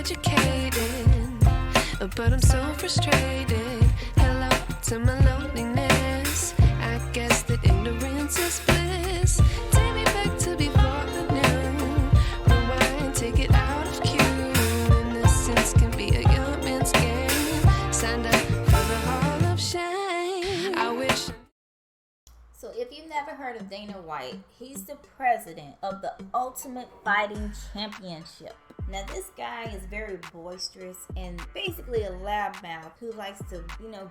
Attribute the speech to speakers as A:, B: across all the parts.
A: educated, but I'm so frustrated. Hello to my loneliness. I guess that ignorance is bliss. Take me back to before the new. Rewind, take it out of cue. Innocence can be a young man's game. Signed up for the Hall of Shame. I wish.
B: So if you've never heard of Dana White, he's the president of the Ultimate Fighting Championship. Now this guy is very boisterous and basically a loudmouth who likes to,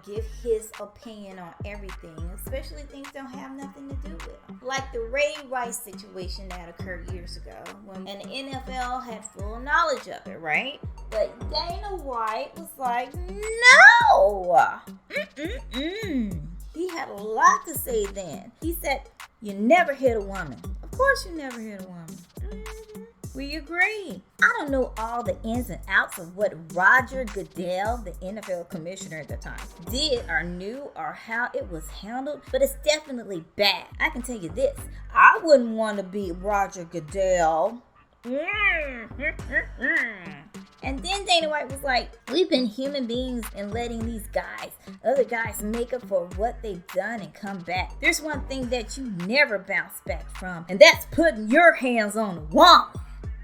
B: give his opinion on everything, especially things that don't have nothing to do with him. Like the Ray Rice situation that occurred years ago when the NFL had full knowledge of it, right? But Dana White was like, no! He had a lot to say then. He said, you never hit a woman. Of course you never hit a woman. We agree. I don't know all the ins and outs of what Roger Goodell, the NFL commissioner at the time, did or knew or how it was handled, but it's definitely bad. I can tell you this. I wouldn't want to be Roger Goodell. And then Dana White was like, we've been human beings and letting these other guys make up for what they've done and come back. There's one thing that you never bounce back from, and that's putting your hands on a woman.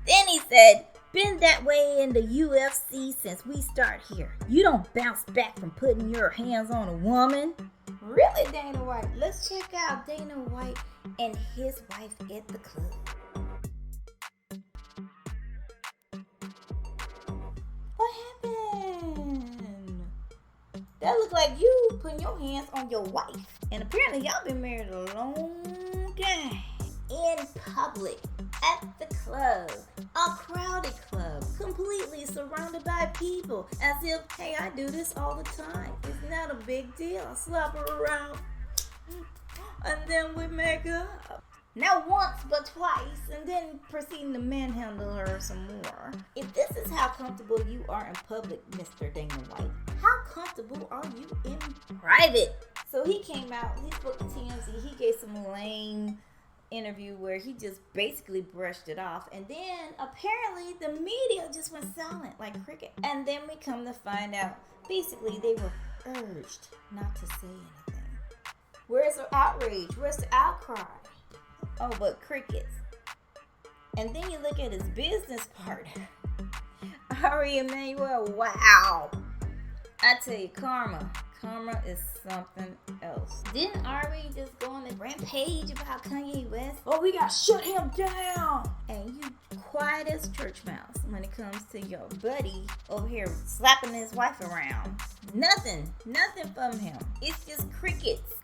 B: Then he said, been that way in the UFC since we start here. You don't bounce back from putting your hands on a woman. Really, Dana White? Let's check out Dana White and his wife at the club. What happened? That looked like you putting your hands on your wife. And apparently y'all been married a long time. In public, at the club, a crowded club, completely surrounded by people, as if, hey, I do this all the time. It's not a big deal. I slap her around, and then we make up. Not once, but twice, and then proceeding to manhandle her some more. If this is how comfortable you are in public, Mr. Dana White, how comfortable are you in private? So he came out, he spoke to TMZ, he gave some lame interview where he just basically brushed it off, and then apparently the media just went silent like cricket. And then we come to find out basically they were urged not to say anything. Where's the outrage? Where's the outcry? Oh, but crickets. And then you look at his business partner, Ari Emanuel. Wow, I tell you, karma is something else. Didn't Ari just go on a rampage about Kanye West? Oh, we gotta shut him down. And you quiet as church mouse when it comes to your buddy over here slapping his wife around. Nothing from him. It's just crickets.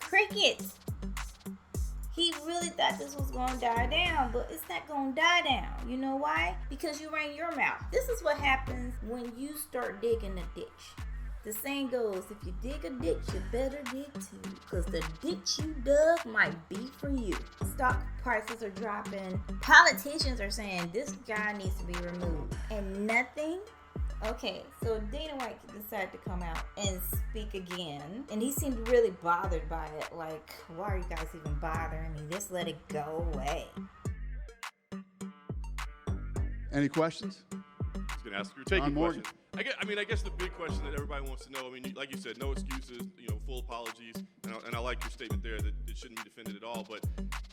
B: He really thought this was gonna die down, but it's not gonna die down. You know why? Because you ran your mouth. This is what happens when you start digging a ditch. The saying goes, if you dig a ditch, you better dig two, because the ditch you dug might be for you. Stock prices are dropping. Politicians are saying this guy needs to be removed. And nothing. Okay, so Dana White decided to come out and speak again. And he seemed really bothered by it. Like, why are you guys even bothering me? Just let it go away.
C: Any questions?
D: I was going to ask your take on question. I guess the big question that everybody wants to know, like you said, no excuses, full apologies, and I like your statement there that it shouldn't be defended at all, but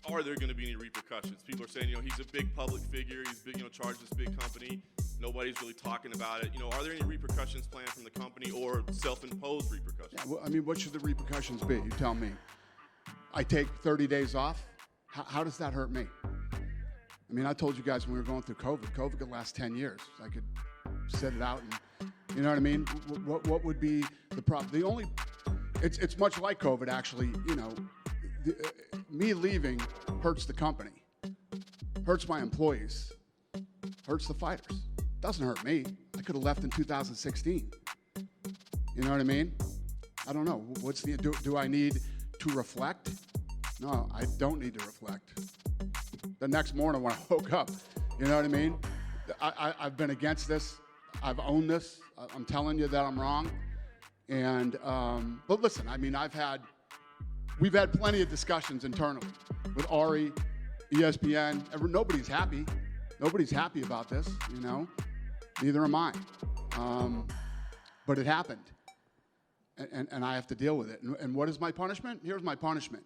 D: are there going to be any repercussions? People are saying, he's a big public figure, he's big, charged this big company, nobody's really talking about it. Are there any repercussions planned from the company or self-imposed repercussions?
C: Yeah, well, what should the repercussions be? You tell me. I take 30 days off? How does that hurt me? I told you guys when we were going through COVID could last 10 years. I could sit it out and, you know what I mean? What would be the problem? It's much like COVID, actually. Me leaving hurts the company, hurts my employees, hurts the fighters. Doesn't hurt me. I could have left in 2016. You know what I mean? I don't know. Do I need to reflect? No, I don't need to reflect. The next morning when I woke up, you know what I mean? I've been against this. I've owned this. I'm telling you that I'm wrong. And but listen, we've had plenty of discussions internally with Ari, ESPN. Nobody's happy. Nobody's happy about this, Neither am I. But it happened. And I have to deal with it. And what is my punishment? Here's my punishment.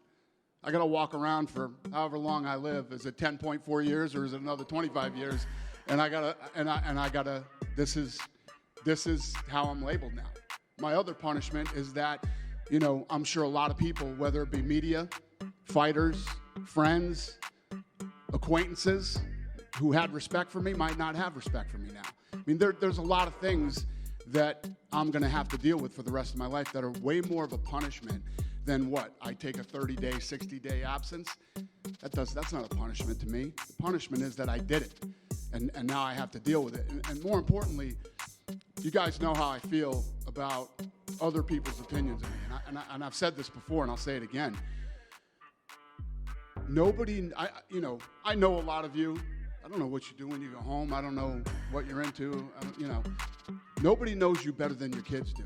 C: I got to walk around for however long I live. Is it 10.4 years or is it another 25 years? And I gotta, this is how I'm labeled now. My other punishment is that, you know, I'm sure a lot of people, whether it be media, fighters, friends, acquaintances who had respect for me might not have respect for me now. I mean, there's a lot of things that I'm going to have to deal with for the rest of my life that are way more of a punishment than what? I take a 30-day, 60-day absence? That's not a punishment to me. The punishment is that I did it, and now I have to deal with it. And more importantly, you guys know how I feel about other people's opinions of me. And I've said this before, and I'll say it again. I know a lot of you. I don't know what you do when you go home. I don't know what you're into. Nobody knows you better than your kids do,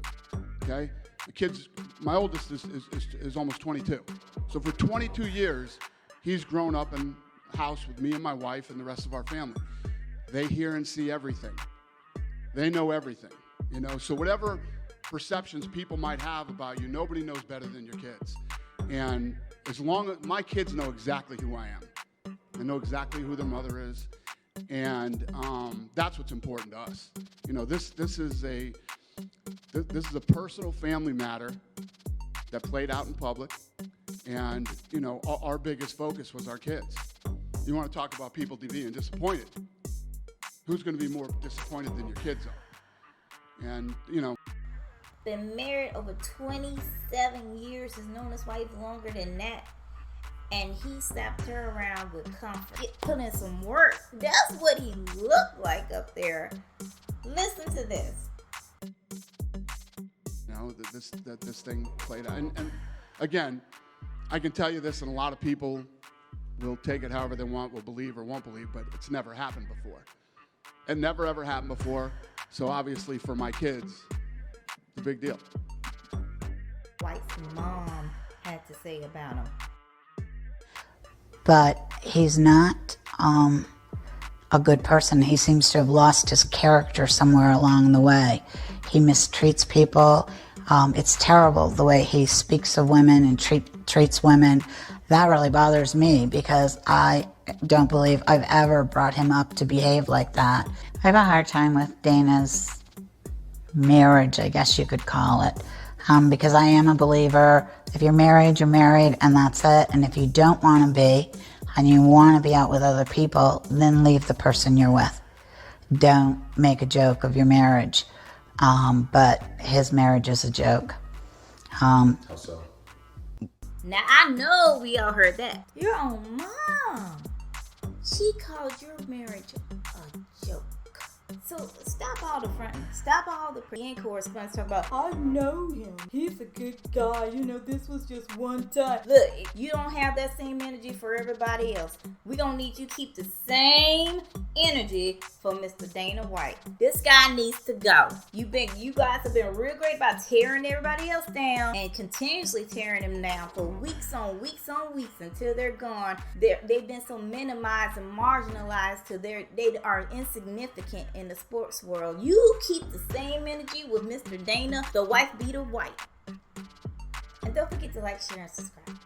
C: okay? The kids, my oldest is almost 22. So for 22 years, he's grown up in a house with me and my wife and the rest of our family. They hear and see everything. They know everything, So whatever perceptions people might have about you, nobody knows better than your kids. And as long as my kids know exactly who I am, they know exactly who their mother is, and that's what's important to us. This is a personal family matter that played out in public, and our biggest focus was our kids. You want to talk about people being disappointed? Who's going to be more disappointed than your kids are? And
B: been married over 27 years, has known his wife longer than that, and he slapped her around with comfort. Put in some work. That's what he looked like up there. Listen to this. This thing played out. And again, I can tell you this, and a lot of people will take it however they want, will believe or won't believe, but it's never happened before. It never ever happened before. So obviously for my kids, it's a big deal. Wife's mom had to say about him.
E: But he's not a good person. He seems to have lost his character somewhere along the way. He mistreats people. It's terrible the way he speaks of women and treats women. That really bothers me because I don't believe I've ever brought him up to behave like that. I have a hard time with Dana's marriage, I guess you could call it, because I am a believer. If you're married, and that's it. And if you don't want to be, and you want to be out with other people, then leave the person you're with. Don't make a joke of your marriage. But his marriage is a joke.
F: How so?
B: Now, I know we all heard that. Your own mom. She called your marriage a joke. So stop all the fronting. Stop all the correspondence talking about, I know him. He's a good guy. This was just one time. Look, you don't have that same energy for everybody else. We're going to need you to keep the same energy for Mr. Dana White. This guy needs to go. You guys have been real great about tearing everybody else down and continuously tearing them down for weeks on weeks on weeks until they're gone. They've been so minimized and marginalized to they are insignificant in the sports world. You keep the same energy with Mr. Dana, the wife beater White. And don't forget to like, share, and subscribe.